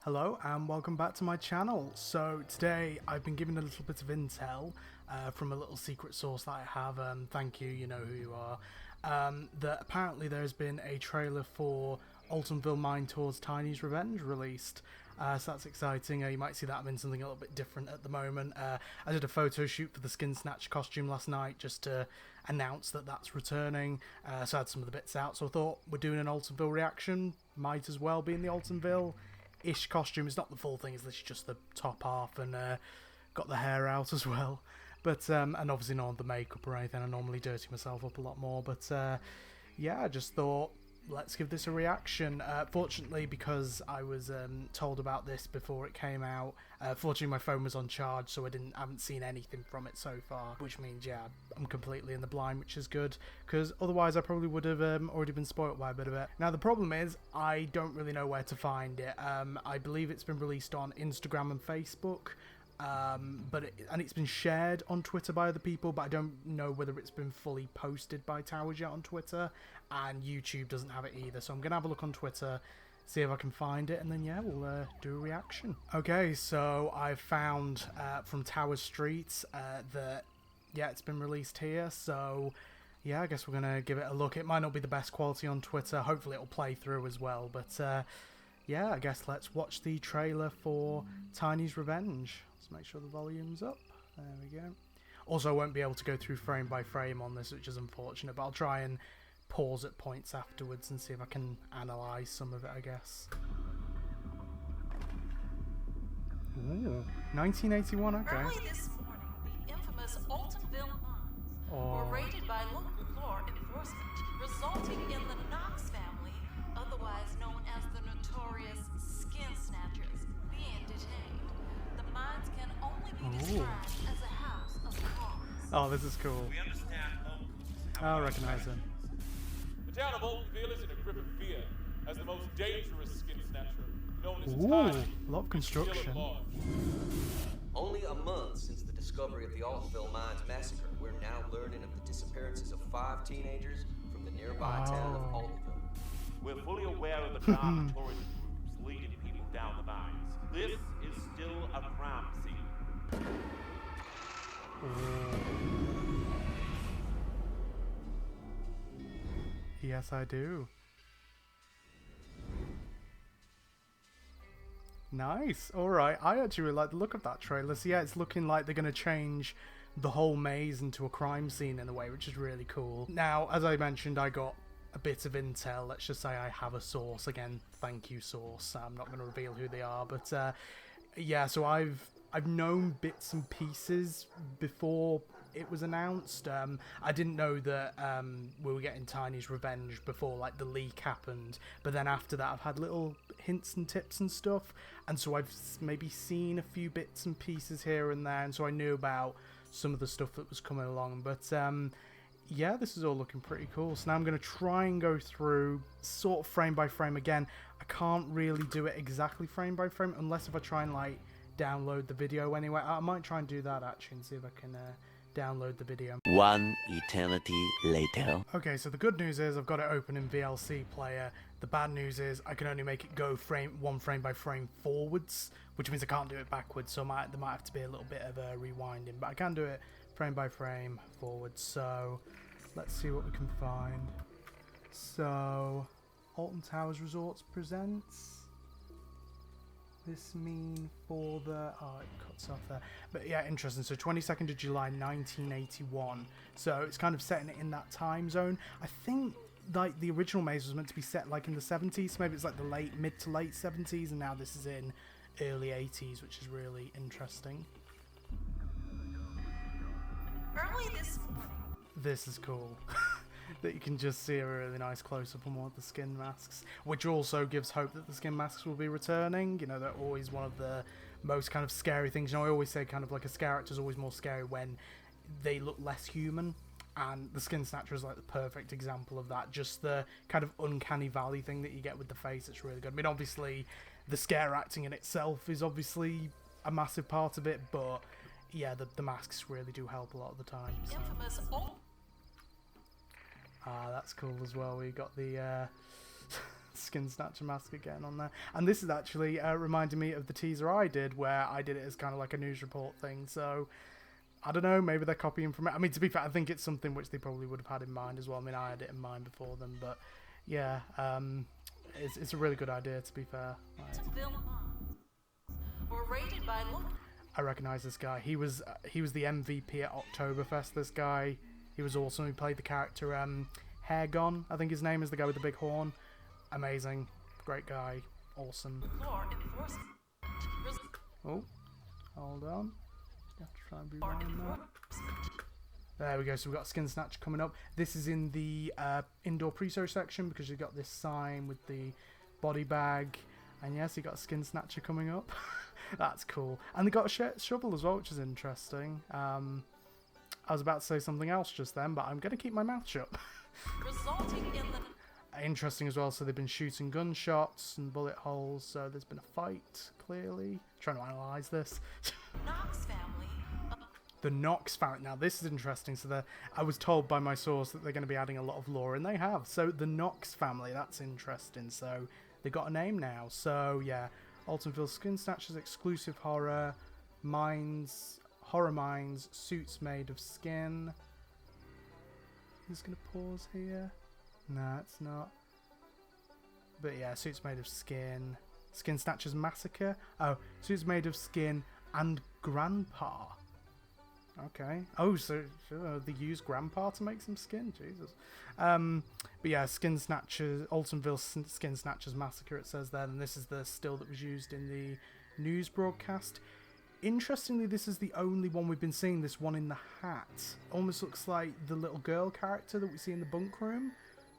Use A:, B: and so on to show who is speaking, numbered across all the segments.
A: Hello and welcome back to my channel. So today I've been given a little bit of intel from a little secret source that I have, thank you, you know who you are, that apparently there's been a trailer for Altonville Mine Tours Tiny's Revenge released. So that's exciting. You might see that I'm in something a little bit different at the moment. I did a photo shoot for the Skin Snatcher costume last night just to announce that that's returning. So I had some of the bits out, so I thought we're doing an Altonville reaction, might as well be in the Altonville-ish costume. It's not the full thing, it's literally just the top half and got the hair out as well. But and obviously not the makeup or anything. I normally dirty myself up a lot more, but yeah, I just thought let's give this a reaction. Fortunately, because I was told about this before it came out, fortunately my phone was on charge, so I haven't seen anything from it so far, which means yeah, I'm completely in the blind, which is good, because otherwise I probably would have already been spoilt by a bit of it. Now the problem is I don't really know where to find it. I believe it's been released on Instagram and Facebook, and it's been shared on Twitter by other people, but I don't know whether it's been fully posted by Towers yet on Twitter, and YouTube doesn't have it either, so I'm gonna have a look on Twitter, see if I can find it, and then yeah, we'll do a reaction. Okay, so I've found from Tower Street that yeah, it's been released here, so yeah, I guess we're gonna give it a look. It might not be the best quality on Twitter, hopefully it'll play through as well, but yeah, I guess let's watch the trailer for Tiny's Revenge. Let's make sure the volume's up. There we go. Also, I won't be able to go through frame by frame on this, which is unfortunate, but I'll try and pause at points afterwards and see if I can analyse some of it, I guess. Ooh, 1981, okay.
B: Early this morning, the infamous Altonville Mines were raided by local law enforcement, resulting in the Knox family, otherwise known as the notorious Skin Snatchers, being detained. The mines can only be described as a house of cards.
A: Oh, this is cool.
C: We understand
A: I recognise him.
D: The town of Altonville is in a grip of fear as the most dangerous skin snatcher, known as
A: Ooh,
D: Tiny,
A: a lot of construction.
D: still at large.
E: Only a month since the discovery of the Altonville Mines massacre, we're now learning of the disappearances of 5 teenagers from the nearby town of Altonville.
C: We're fully aware of the dark tourism groups leading people down the mines. This is still a crime scene.
A: Yes, I do. Nice. Alright, I actually really like the look of that trailer. So yeah, it's looking like they're going to change the whole maze into a crime scene in a way, which is really cool. Now, as I mentioned, I got a bit of intel. Let's just say I have a source. Again, thank you, source. I'm not going to reveal who they are, but yeah, so I've known bits and pieces before it was announced. I didn't know that we were getting Tiny's Revenge before like the leak happened, but then after that I've had little hints and tips and stuff, and so I've maybe seen a few bits and pieces here and there, and so I knew about some of the stuff that was coming along, but yeah, this is all looking pretty cool. So now I'm going to try and go through sort of frame by frame. Again, I can't really do it exactly frame by frame unless if I try and like download the video anyway. I might try and do that actually and see if I can download the video.
F: One eternity later.
A: Okay, so the good news is I've got it open in VLC player. The bad news is I can only make it go one frame by frame forwards, which means I can't do it backwards, so there might have to be a little bit of a rewinding, but I can do it frame by frame forwards. So let's see what we can find. So Alton Towers Resorts presents. This mean for the... oh, it cuts off there. But yeah, interesting. So 22nd of July 1981. So it's kind of setting it in that time zone. I think like the original maze was meant to be set like in the 70s. So maybe it's like the mid to late 70s, and now this is in early 80s, which is really interesting.
B: Early this morning.
A: This is cool. That you can just see a really nice close-up on one of the skin masks, which also gives hope that the skin masks will be returning. You know, they're always one of the most kind of scary things. You know, I always say kind of like a character is always more scary when they look less human, and the Skin Snatcher is like the perfect example of that. Just the kind of uncanny valley thing that you get with the face, it's really good. I mean, obviously, the scare acting in itself is obviously a massive part of it, but yeah, the masks really do help a lot of the time. So.
B: Infamous
A: That's cool as well. We got the Skin Snatcher mask again on there. And this is actually reminding me of the teaser I did, where I did it as kind of like a news report thing. So, I don't know, maybe they're copying from it. I mean, to be fair, I think it's something which they probably would have had in mind as well. I mean, I had it in mind before them, but yeah, it's a really good idea, to be fair.
B: Were rated by
A: I recognise this guy. He was the MVP at Oktoberfest, this guy. He was awesome. He played the character Hairgon, I think his name is, the guy with the big horn. Amazing. Great guy. Awesome. Oh, hold on. You have to try and rewind that. There we go. So we've got Skin Snatcher coming up. This is in the indoor pre-show section because you've got this sign with the body bag. And yes, you got Skin Snatcher coming up. That's cool. And they got a shovel as well, which is interesting. I was about to say something else just then, but I'm going to keep my mouth shut.
B: resulting in the
A: Interesting as well, so they've been shooting gunshots and bullet holes, so there's been a fight, clearly. Trying to analyse this.
B: Knox family.
A: The Knox family. Now this is interesting, so I was told by my source that they're going to be adding a lot of lore, and they have. So the Knox family, that's interesting. So they got a name now. So yeah, Altonville Skin Snatchers, exclusive horror mines, suits made of skin. Who's going to pause here? No, it's not. But yeah, suits made of skin. Skin Snatchers Massacre. Oh, suits made of skin and grandpa. Okay. Oh, so they use grandpa to make some skin? Jesus. But yeah, Skin Snatchers, Altonville Skin Snatchers Massacre, it says there. And this is the still that was used in the news broadcast. Interestingly, this is the only one we've been seeing, this one in the hat. Almost looks like the little girl character that we see in the bunk room.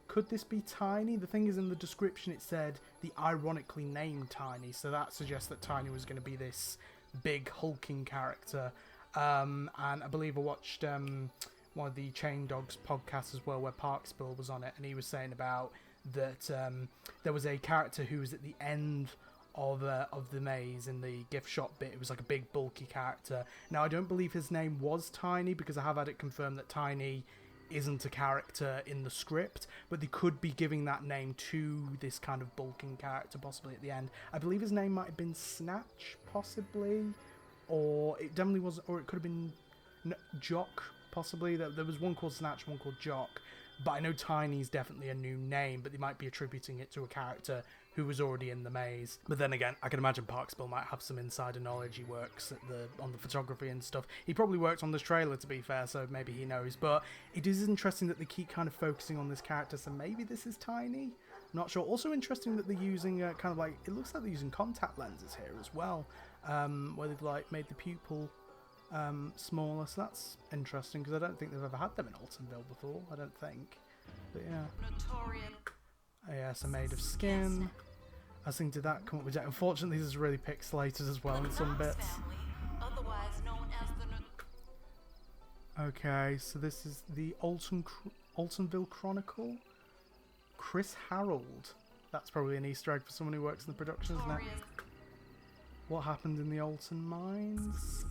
A: Could this be Tiny? The thing is, in the description it said the ironically named Tiny, so that suggests that Tiny was going to be this big hulking character. And I believe I watched one of the Chain Dogs podcasts as well, where Parkspill was on it, and he was saying about that there was a character who was at the end of the maze in the gift shop bit. It was like a big bulky character. Now I don't believe his name was Tiny, because I have had it confirmed that Tiny isn't a character in the script, but they could be giving that name to this kind of bulking character possibly at the end. I believe his name might have been Snatch, possibly, or it definitely was, or it could have been Jock, possibly. There was one called Snatch, one called Jock, but I know Tiny's definitely a new name, but they might be attributing it to a character who was already in the maze. But then again, I can imagine Parkspill might have some insider knowledge. He works at on the photography and stuff. He probably worked on this trailer, to be fair, so maybe he knows. But it is interesting that they keep kind of focusing on this character, so maybe this is Tiny? Not sure. Also interesting that they're using kind of like, it looks like they're using contact lenses here as well, where they've like made the pupil smaller, so that's interesting, because I don't think they've ever had them in Altonville before, I don't think. But yeah.
B: Notorious.
A: Oh, yeah, so made of skin. I was thinking, did that come up with that? Unfortunately, this is really pixelated as well in some bits.
B: Family, otherwise known as the
A: Okay, so this is the Altonville Chronicle. Chris Harold. That's probably an Easter egg for someone who works in the production, isn't it? What happened in the Alton mines?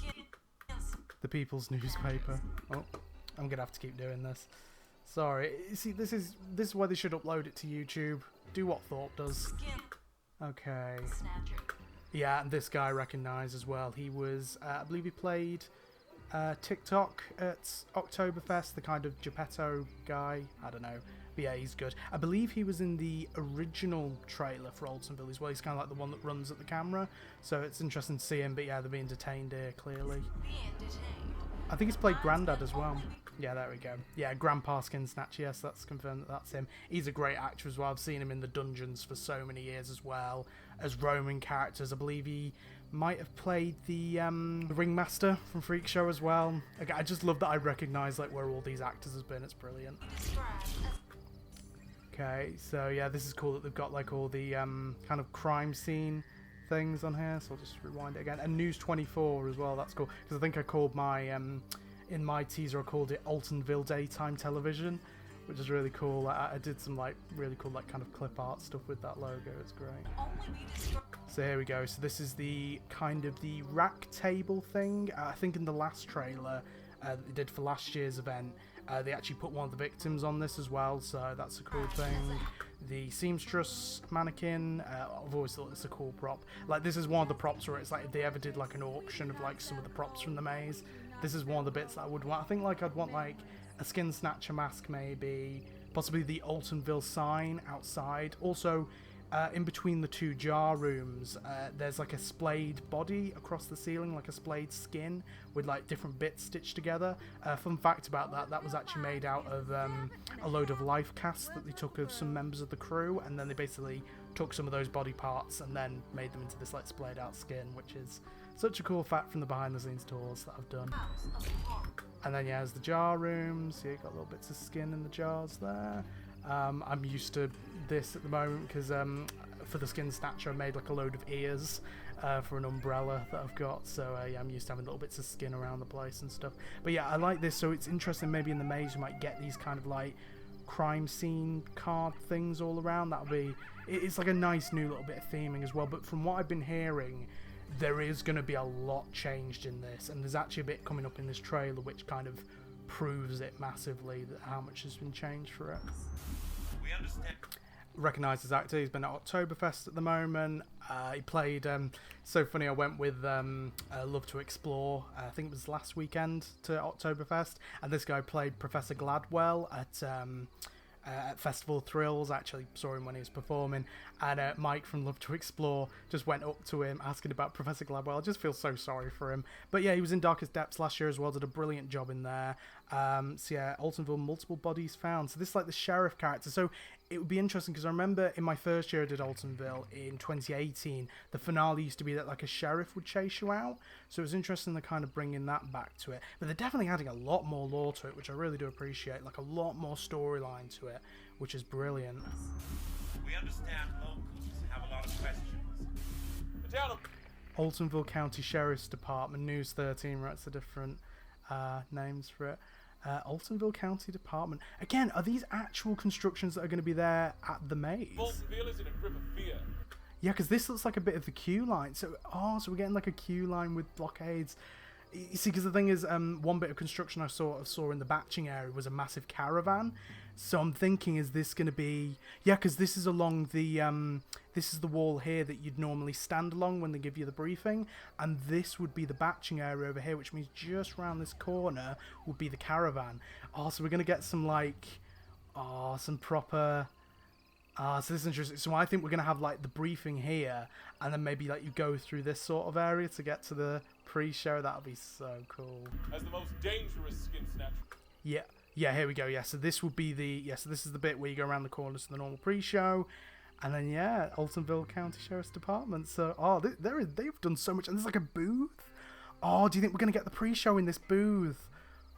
A: The People's Newspaper. Oh, I'm gonna have to keep doing this. Sorry. See, this is why they should upload it to YouTube. Do what Thorpe does. Okay.
B: Snatcher.
A: Yeah, and this guy I recognise as well. He was, I believe he played TikTok at Oktoberfest, the kind of Geppetto guy. I don't know. But yeah, he's good. I believe he was in the original trailer for Altonville as well. He's kind of like the one that runs at the camera. So it's interesting to see him, but yeah, they're being detained here, clearly.
B: Being detained.
A: I think he's played Grandad as well. Yeah, there we go. Yeah, Grandpa Skin Snatch, yes, that's confirmed that that's him. He's a great actor as well. I've seen him in the dungeons for so many years as well, as Roman characters. I believe he might have played the Ringmaster from Freak Show as well. I just love that I recognise like where all these actors have been. It's brilliant. Okay, so yeah, this is cool that they've got like all the kind of crime scene things on here. So I'll just rewind it again. And News 24 as well, that's cool. Because I think I called my, in my teaser I called it Altonville Daytime Television, which is really cool. I did some like really cool like kind of clip art stuff with that logo. It's great. So here we go. So this is the kind of the rack table thing. I think in the last trailer that they did for last year's event, they actually put one of the victims on this as well, so that's a cool thing. the seamstress mannequin. I've always thought it's a cool prop. Like, this is one of the props where it's like if they ever did like an auction of like some of the props from the maze, this is one of the bits that I would want. I think like I'd want like a Skin Snatcher mask, maybe, possibly the Altonville sign outside. Also, in between the two jar rooms, there's like a splayed body across the ceiling, like a splayed skin with like different bits stitched together. Fun fact about that, that was actually made out of a load of life casts that they took of some members of the crew, and then they basically took some of those body parts and then made them into this like splayed out skin, which is such a cool fact from the behind the scenes tours that I've done. And then yeah, there's the jar rooms. Yeah, you got little bits of skin in the jars there. I'm used to this at the moment because for the Skin Snatcher I made like a load of ears for an umbrella that I've got, so yeah, I'm used to having little bits of skin around the place and stuff. But yeah, I like this, so it's interesting. Maybe in the maze you might get these kind of like crime scene card things all around. That'll be, it's like a nice new little bit of theming as well. But from what I've been hearing, there is going to be a lot changed in this, and there's actually a bit coming up in this trailer which kind of proves it massively, that how much has been changed for it.
C: We understand.
A: Recognised as actor, he's been at Oktoberfest at the moment. He played, so funny, I went with Love to Explore, I think it was last weekend, to Oktoberfest, and this guy played Professor Gladwell at Festival Thrills. Actually saw him when he was performing, and Mike from Love to Explore just went up to him asking about Professor Gladwell. I just feel so sorry for him. But yeah, he was in Darkest Depths last year as well, did a brilliant job in there. So yeah, Altonville, multiple bodies found. So this is like the sheriff character, so it would be interesting because I remember in my first year I did Altonville in 2018, the finale used to be that like a sheriff would chase you out, so it was interesting to kind of bringing that back to it. But they're definitely adding a lot more lore to it, which I really do appreciate, like a lot more storyline to it, which is brilliant.
C: We understand locals have a lot of questions.
A: Altonville County Sheriff's Department, News 13 writes the different names for it. Altonville County Department. Again, are these actual constructions that are going to be there at the maze?
D: Altonville is in a grip of fear.
A: Yeah, because this looks like a bit of the queue line. So we're getting like a queue line with blockades. You see, because the thing is, one bit of construction I saw in the batching area was a massive caravan. So I'm thinking, is this going to be... Yeah, because this is along the... this is the wall here that you'd normally stand along when they give you the briefing. And this would be the batching area over here, which means just around this corner would be the caravan. Oh, so we're going to get some, like... Oh, some proper... so this is interesting. So I think we're going to have, like, the briefing here. And then maybe, like, you go through this sort of area to get to the pre-show. That would be so cool.
D: As the most dangerous Skin Snatcher.
A: Yeah. Yeah, here we go. Yeah, so this would be the... Yeah, so this is the bit where you go around the corners to the normal pre-show. And then, yeah, Altonville County Sheriff's Department. So, they've done so much. And there's like a booth. Oh, do you think we're going to get the pre-show in this booth?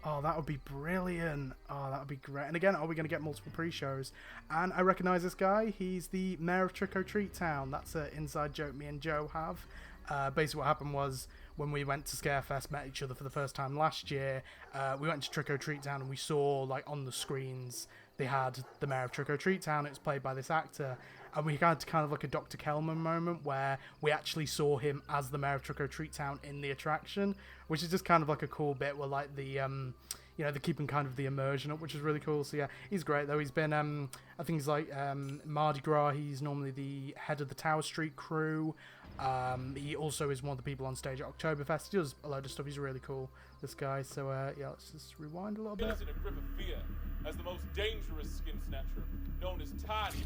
A: Oh, that would be brilliant. Oh, that would be great. And again, are we going to get multiple pre-shows? And I recognise this guy. He's the mayor of Trick or Treat Town. That's an inside joke me and Joe have. Basically what happened was, when we went to Scarefest, met each other for the first time last year, we went to Trick or Treat Town and we saw, like, on the screens, they had the mayor of Trick or Treat Town. It was played by this actor. And we had kind of like a Dr. Kelman moment where we actually saw him as the mayor of Trick or Treat Town in the attraction, which is just kind of like a cool bit where, like, the, they're keeping kind of the immersion up, which is really cool. So yeah, he's great though. He's been, I think he's like, Mardi Gras, he's normally the head of the Tower Street crew. He also is one of the people on stage at Oktoberfest. He does a load of stuff. He's really cool, this guy. So yeah, let's just rewind a little bit.
D: Is in a grip of fear as the most dangerous Skin Snatcher, known as Tiny.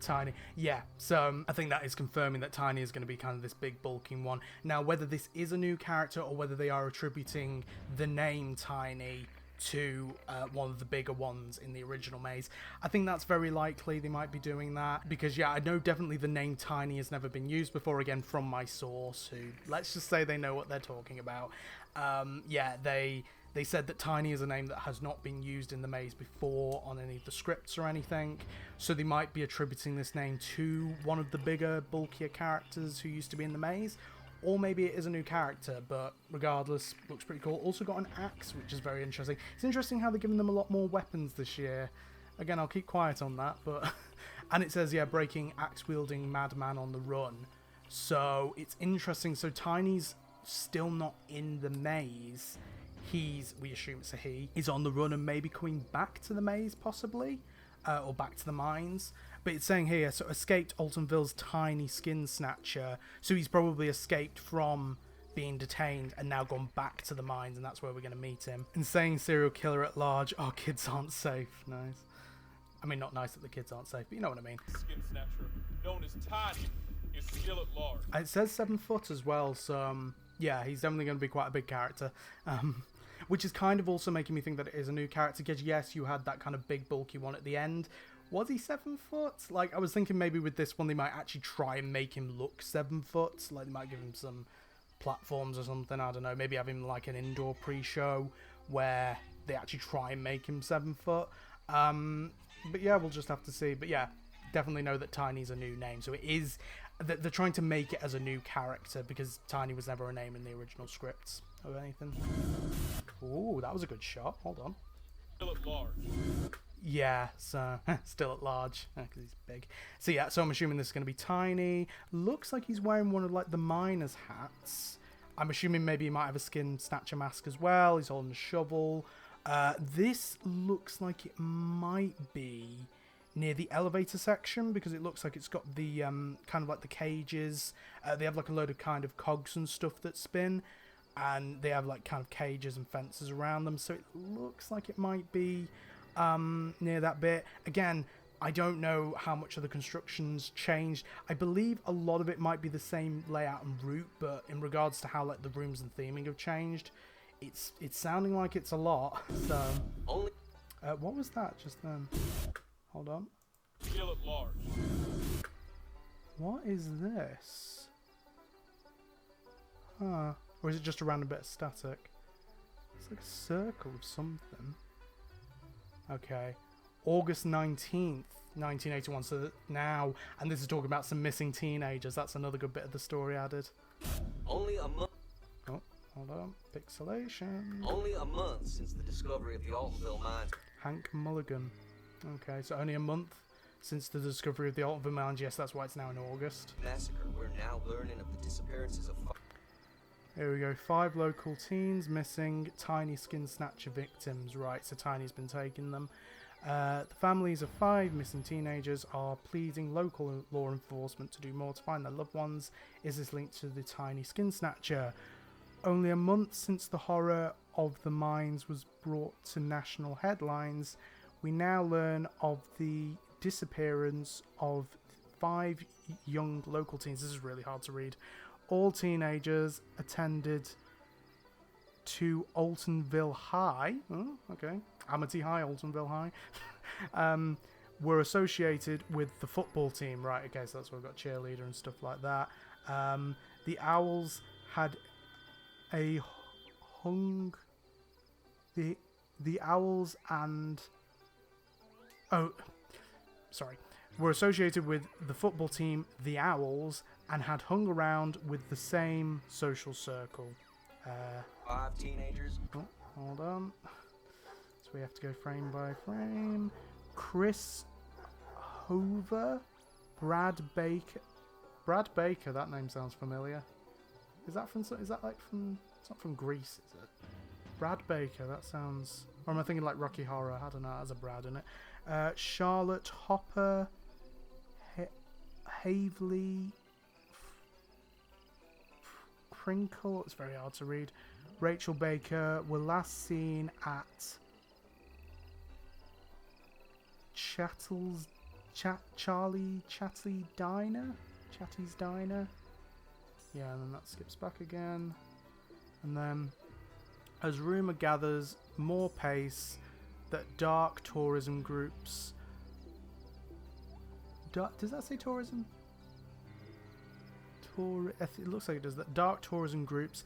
A: Tiny, yeah. So I think that is confirming that Tiny is going to be kind of this big bulking one. Now, whether this is a new character or whether they are attributing the name Tiny to one of the bigger ones in the original maze, I think that's very likely they might be doing that, because yeah, I know definitely the name Tiny has never been used before, again from my source, who, let's just say they know what they're talking about. Yeah, they said that Tiny is a name that has not been used in the maze before on any of the scripts or anything, so they might be attributing this name to one of the bigger, bulkier characters who used to be in the maze. Or maybe it is a new character, but regardless, looks pretty cool. Also got an axe, which is very interesting. It's interesting how they're giving them a lot more weapons this year. Again, I'll keep quiet on that, but... And it says, yeah, breaking axe-wielding madman on the run. So, it's interesting. So, Tiny's still not in the maze. We assume it's a he. He's on the run and maybe coming back to the maze, possibly. Or back to the mines. But it's saying here, so escaped Altonville's tiny Skin Snatcher. So he's probably escaped from being detained and now gone back to the mines, and that's where we're going to meet him. Insane serial killer at large. Oh, kids aren't safe. Nice. I mean, not nice that the kids aren't safe, but you know what I mean.
D: Skin Snatcher, known as Tiny, is still at large.
A: It says 7 foot as well, so yeah, he's definitely going to be quite a big character. Which is kind of also making me think that it is a new character, because yes, you had that kind of big bulky one at the end. Was he 7 foot? Like, I was thinking maybe with this one they might actually try and make him look 7 foot. Like, they might give him some platforms or something, I don't know. Maybe have him like an indoor pre-show where they actually try and make him 7 foot. But yeah, we'll just have to see. But yeah, definitely know that Tiny's a new name. So it is... They're trying to make it as a new character because Tiny was never a name in the original scripts or anything. Ooh, that was a good shot. Hold on.
D: Still at large.
A: Yeah, so still at large because he's big. So yeah, so I'm assuming this is going to be Tiny. Looks like he's wearing one of like the miner's hats. I'm assuming maybe he might have a Skin Snatcher mask as well. He's holding a shovel. This looks like it might be near the elevator section because it looks like it's got the kind of like the cages. They have like a load of kind of cogs and stuff that spin, and they have like kind of cages and fences around them. So it looks like it might be near that bit. Again, I don't know how much of the construction's changed. I believe a lot of it might be the same layout and route, but in regards to how like the rooms and theming have changed, it's sounding like it's a lot. So what was that just then? Hold on.
D: Still at large.
A: What is this? Huh. Or is it just a random bit of static? It's like a circle of something. Okay. August 19th, 1981. So now, and this is talking about some missing teenagers. That's another good bit of the story added.
E: Only a month.
A: Oh, hold on. Pixelation.
E: Only a month since the discovery of the Altonville mines.
A: Hank Mulligan. Okay, so only a month since the discovery of the Altonville mines. Yes, that's why it's now in August.
E: Massacre. We're now learning of the disappearances of.
A: Here we go. 5 local teens missing. Tiny Skin Snatcher victims. Right, so Tiny's been taking them. The families of 5 missing teenagers are pleading local law enforcement to do more to find their loved ones. Is this linked to the Tiny Skin Snatcher? Only a month since the horror of the mines was brought to national headlines, we now learn of the disappearance of 5 young local teens. This is really hard to read. All teenagers attended to Altonville High. Oh, okay. Amity High, Altonville High. Were associated with the football team. Right, okay, so that's where we've got cheerleader and stuff like that. The Owls had a hung... The Owls and... Oh, sorry. Were associated with the football team, the Owls, and had hung around with the same social circle.
E: 5 teenagers.
A: Oh, hold on. So we have to go frame by frame. Chris Hoover, Brad Baker. Brad Baker, that name sounds familiar. Is that from? Is that like from? It's not from Greece, is it? Brad Baker. That sounds. Or am I thinking like Rocky Horror? I don't know. There's a Brad in it. Charlotte Hopper, Havely, Crinkle. It's very hard to read. Rachel Baker were last seen at Chatty's Diner. Yeah, and then that skips back again. And then, as rumour gathers more pace, that dark tourism groups... does that say tourism? It looks like it does. That dark tourism groups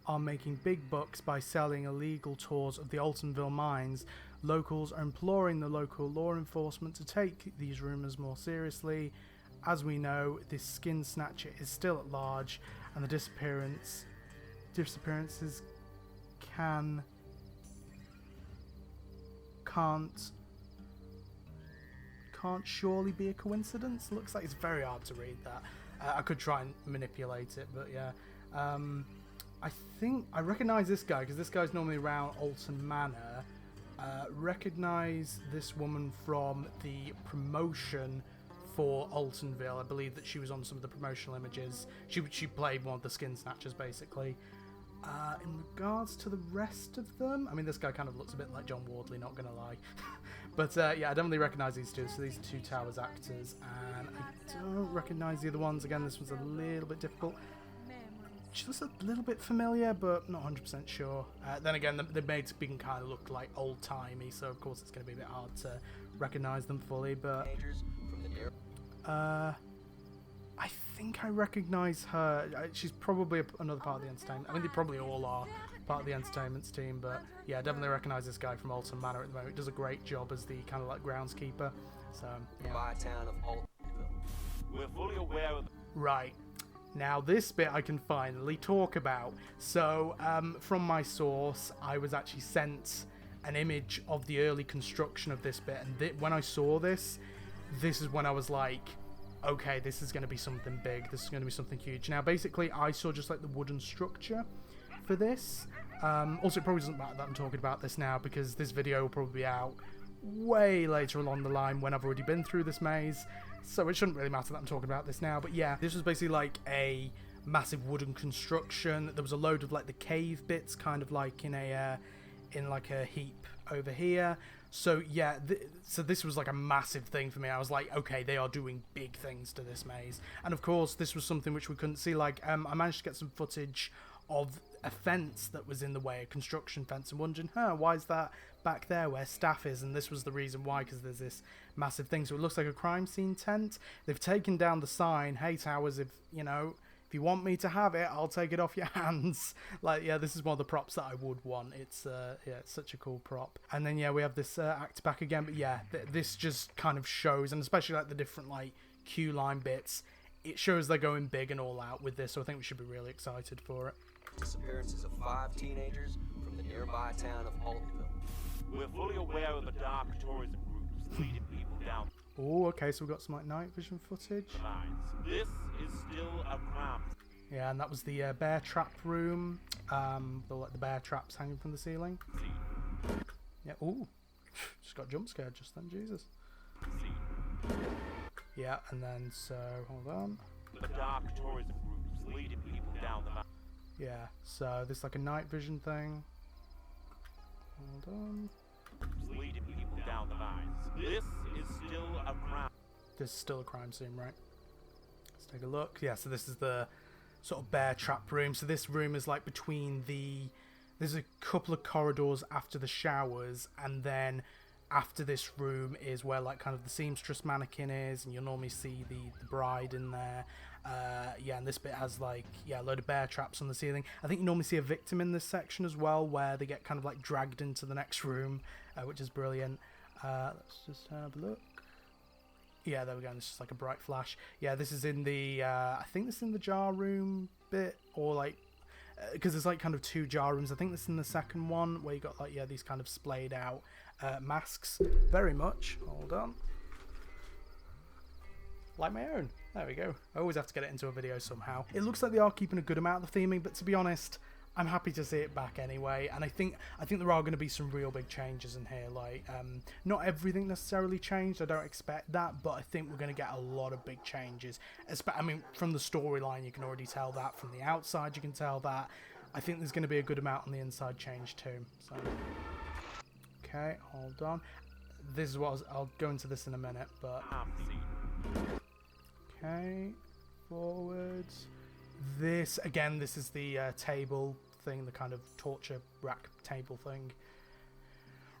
A: are making big bucks by selling illegal tours of the Altonville mines. Locals are imploring the local law enforcement to take these rumours more seriously. As we know, this Skin Snatcher is still at large, and the disappearances can't surely be a coincidence. Looks like it's very hard to read that. I could try and manipulate it, but yeah. I think I recognise this guy because this guy's normally around Alton Manor. Recognise this woman from the promotion for Altonville. I believe that she was on some of the promotional images. She played one of the Skin Snatchers, basically. In regards to the rest of them, I mean, this guy kind of looks a bit like John Wardley, not gonna lie. But yeah, I definitely recognise these two. So these two Towers actors, and I don't recognise the other ones. Again, this one's a little bit difficult. Just a little bit familiar, but not 100% sure. Then again, the maids can kind of look like old-timey, so of course it's going to be a bit hard to recognise them fully, but... I think I recognise her. She's probably another part of the entertainment. I mean, they probably all are part of the entertainment's team, but yeah, I definitely recognise this guy from Alton Manor at the moment. He does a great job as the kind of like groundskeeper. So, yeah.
C: We're fully aware of the...
A: Right. Now, this bit I can finally talk about. So, from my source, I was actually sent an image of the early construction of this bit, and when I saw this is when I was like, okay, this is going to be something big. This is going to be something huge. Now, basically, I saw just like the wooden structure for this. Also, it probably doesn't matter that I'm talking about this now, because this video will probably be out way later along the line when I've already been through this maze. So it shouldn't really matter that I'm talking about this now. But yeah, this was basically like a massive wooden construction. There was a load of like the cave bits kind of like in like a heap over here. So yeah, so this was like a massive thing for me. I was like, okay, they are doing big things to this maze. And of course, this was something which we couldn't see. Like, I managed to get some footage of a fence that was in the way, a construction fence, and wondering, why is that back there where staff is? And this was the reason why, because there's this massive thing. So it looks like a crime scene tent. They've taken down the sign, hey Towers, if you want me to have it, I'll take it off your hands. Like, yeah, this is one of the props that I would want. It's yeah, it's such a cool prop. And then yeah, we have this act back again. But yeah, this just kind of shows, and especially like the different like queue line bits, it shows they're going big and all out with this. So I think we should be really excited for it.
E: Disappearances of 5 teenagers from the nearby town of Altonville.
C: We're fully aware of the dark tourism groups leading people down
A: Oh, okay, so we've got some like night vision footage.
C: the mines. This is still a crime.
A: Yeah, and that was the bear trap room. The bear traps hanging from the ceiling. Yeah. Ooh, just got jump scared just then. Jesus. Yeah, and then so hold on.
C: The dark tourism groups leading people down the mines.
A: Yeah, so this is like a night vision thing. Hold on.
C: Leading people down the mines. This is still a crime.
A: This is still a crime scene, right? Let's take a look. Yeah, so this is the sort of bear trap room. So this room is like between there's a couple of corridors after the showers, and then after this room is where like kind of the seamstress mannequin is, and you'll normally see the bride in there. Yeah, and this bit has like, yeah, a load of bear traps on the ceiling. I think you normally see a victim in this section as well, where they get kind of like dragged into the next room, which is brilliant. Let's just have a look. Yeah, there we go. It's just like a bright flash. Yeah, this is in the, I think this is in the jar room bit, or like, because there's like kind of 2 jar rooms. I think this is in the second one, where you got like, yeah, these kind of splayed out masks. Very much. Hold on. Like my own. There we go. I always have to get it into a video somehow. It looks like they are keeping a good amount of the theming, but to be honest, I'm happy to see it back anyway. And I think there are going to be some real big changes in here. Like, not everything necessarily changed. I don't expect that, but I think we're going to get a lot of big changes. I mean, from the storyline, you can already tell that. From the outside, you can tell that. I think there's going to be a good amount on the inside change too. So, okay, hold on. This is what I'll go into this in a minute, but. Okay, forwards. This is the table thing, the kind of torture rack table thing.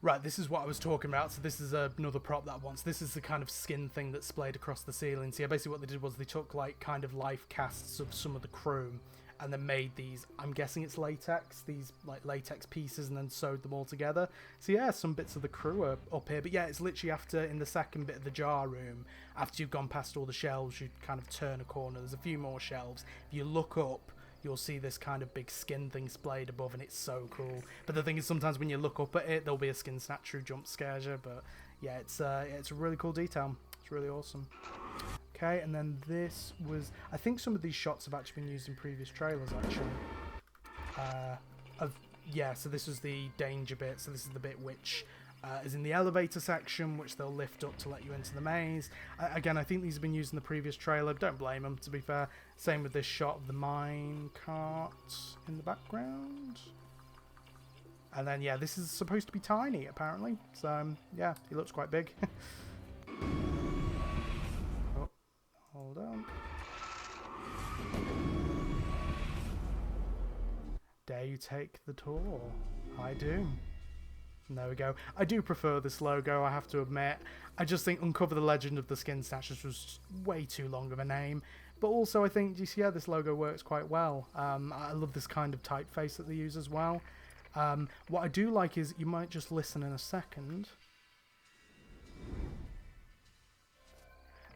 A: Right, this is what I was talking about. So this is another prop that once. This is the kind of skin thing that's splayed across the ceiling. So yeah, basically what they did was they took like kind of life casts of some of the crew, and then made these, I'm guessing it's latex, these like latex pieces, and then sewed them all together. So yeah, some bits of the crew are up here, but yeah, it's literally after, in the second bit of the jar room, after you've gone past all the shelves, you kind of turn a corner, there's a few more shelves. If you look up, you'll see this kind of big skin thing splayed above, and it's so cool. But the thing is, sometimes when you look up at it, there'll be a Skin Snatcher who jump scares you, but yeah, it's a really cool detail. It's really awesome. Okay, and then this was, I think some of these shots have actually been used in previous trailers, actually. Yeah, so this was the danger bit, so this is the bit which is in the elevator section, which they'll lift up to let you into the maze. Again, I think these have been used in the previous trailer. Don't blame them, to be fair. Same with this shot of the mine cart in the background. And then, yeah, this is supposed to be tiny, apparently. So, yeah, he looks quite big. Oh, hold on. Dare you take the tour? I do. And there we go. I do prefer this logo, I have to admit. I just think Uncover the Legend of the Skin Snatchers was way too long of a name. But also, I think, yeah, this logo works quite well. I love this kind of typeface that they use as well. What I do like is, you might just listen in a second.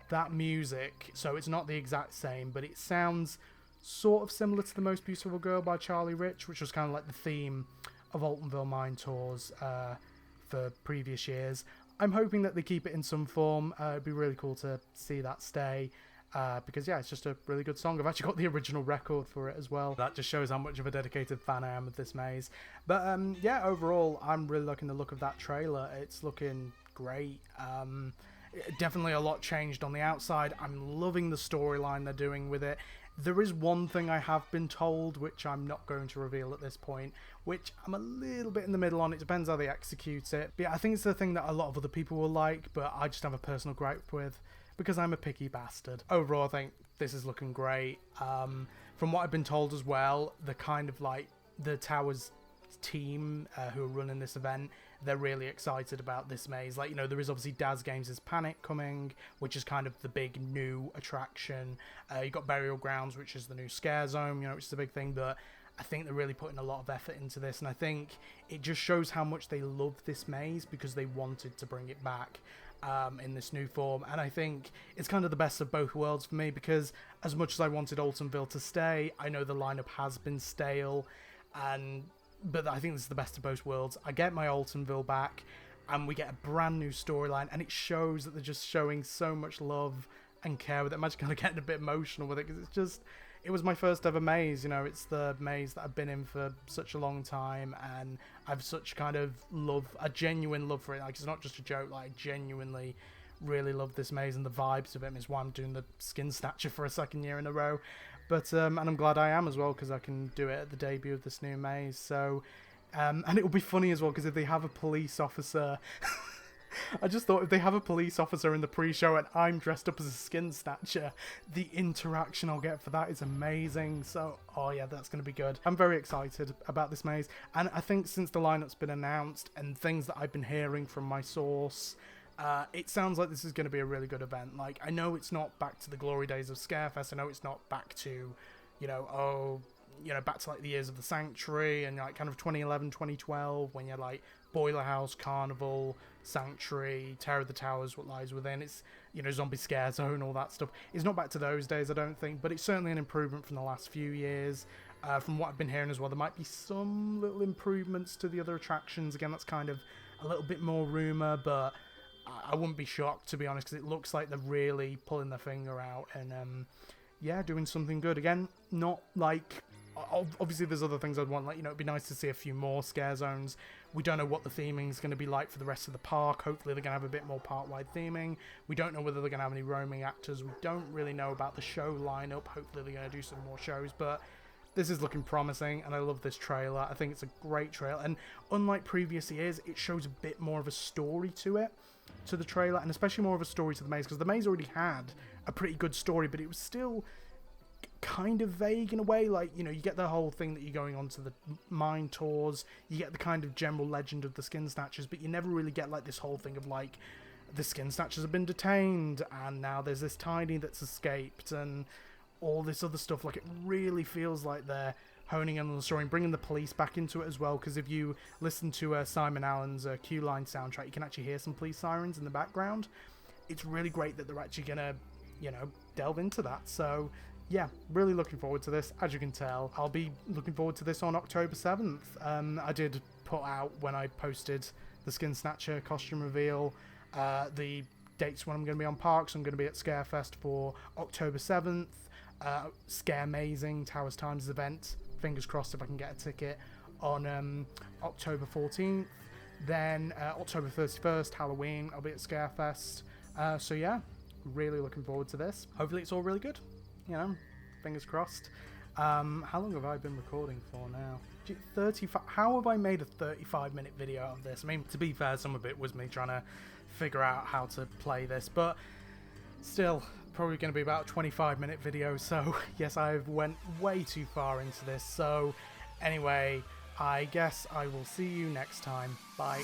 A: That music, so it's not the exact same, but it sounds sort of similar to The Most Beautiful Girl by Charlie Rich, which was kind of like the theme of Altonville Mine Tours for previous years. I'm hoping that they keep it in some form. It'd be really cool to see that stay. Because, yeah, it's just a really good song. I've actually got the original record for it as well. That just shows how much of a dedicated fan I am of this maze. But, yeah, overall, I'm really liking the look of that trailer. It's looking great. Definitely a lot changed on the outside. I'm loving the storyline they're doing with it. There is one thing I have been told, which I'm not going to reveal at this point, which I'm a little bit in the middle on. It depends how they execute it. But yeah, I think it's the thing that a lot of other people will like, but I just have a personal gripe with, because I'm a picky bastard. Overall, I think this is looking great. From what I've been told as well, the kind of like the Towers team who are running this event, they're really excited about this maze. Like, you know, there is obviously Daz Games' Panic coming, which is kind of the big new attraction. You've got Burial Grounds, which is the new scare zone, you know, which is a big thing, but I think they're really putting a lot of effort into this, and I think it just shows how much they love this maze because they wanted to bring it back in this new form. And I think it's kind of the best of both worlds for me, because as much as I wanted Altonville to stay, I know the lineup has been stale, but I think this is the best of both worlds. I get my Altonville back, and we get a brand new storyline, and it shows that they're just showing so much love and care with it. I'm actually kind of getting a bit emotional with it, because it's just, it was my first ever maze, you know, it's the maze that I've been in for such a long time, and I've such kind of love, a genuine love for it. Like, it's not just a joke, like, I genuinely really love this maze, and the vibes of it is why I'm doing the Skin Snatcher for a second year in a row. But, and I'm glad I am as well, because I can do it at the debut of this new maze. So, and it will be funny as well, because if they have a police officer, I just thought if they have a police officer in the pre-show and I'm dressed up as a Skin Snatcher, the interaction I'll get for that is amazing. So, oh yeah, that's going to be good. I'm very excited about this maze. And I think since the lineup's been announced and things that I've been hearing from my source, it sounds like this is going to be a really good event. Like, I know it's not back to the glory days of Scarefest. I know it's not back to, you know, back to like the years of the Sanctuary and like kind of 2011, 2012, when you're like Boiler House, Carnival, Sanctuary, Terror of the Towers, What Lies Within. It's, you know, Zombie Scare Zone, all that stuff. It's not back to those days, I don't think, but it's certainly an improvement from the last few years. From what I've been hearing as well, there might be some little improvements to the other attractions. Again, that's kind of a little bit more rumour, but I wouldn't be shocked, to be honest, because it looks like they're really pulling their finger out and, yeah, doing something good. Again, not like, obviously there's other things I'd want, like, you know, it'd be nice to see a few more scare zones. We don't know what the theming is going to be like for the rest of the park. Hopefully they're going to have a bit more park-wide theming. We don't know whether they're going to have any roaming actors. We don't really know about the show lineup. Hopefully they're going to do some more shows, but this is looking promising, and I love this trailer. I think it's a great trailer, and unlike previous years, it shows a bit more of a story to it, to the trailer, and especially more of a story to the maze, because the maze already had a pretty good story, but it was still kind of vague in a way. Like, you know, you get the whole thing that you're going on to the mine tours, you get the kind of general legend of the Skin Snatchers, but you never really get like this whole thing of like, the Skin Snatchers have been detained, and now there's this tiny that's escaped, and all this other stuff. Like, it really feels like they're honing in on the story and bringing the police back into it as well, because if you listen to Simon Allen's Q-Line soundtrack, you can actually hear some police sirens in the background. It's really great that they're actually gonna, you know, delve into that. So yeah, really looking forward to this. As you can tell, I'll be looking forward to this on October 7th. I did put out, when I posted the Skin Snatcher costume reveal, the dates when I'm going to be on parks. I'm going to be at Scarefest for October 7th. Scare Amazing Towers Times event, fingers crossed if I can get a ticket, on October 14th. Then October 31st, Halloween, I'll be at Scarefest. So yeah, really looking forward to this. Hopefully it's all really good. You know, fingers crossed. How long have I been recording for now? 35. How have I made a 35-minute video out of this? I mean, to be fair, some of it was me trying to figure out how to play this, but still, probably going to be about a 25-minute video. So yes, I've went way too far into this. So anyway, I guess I will see you next time. Bye.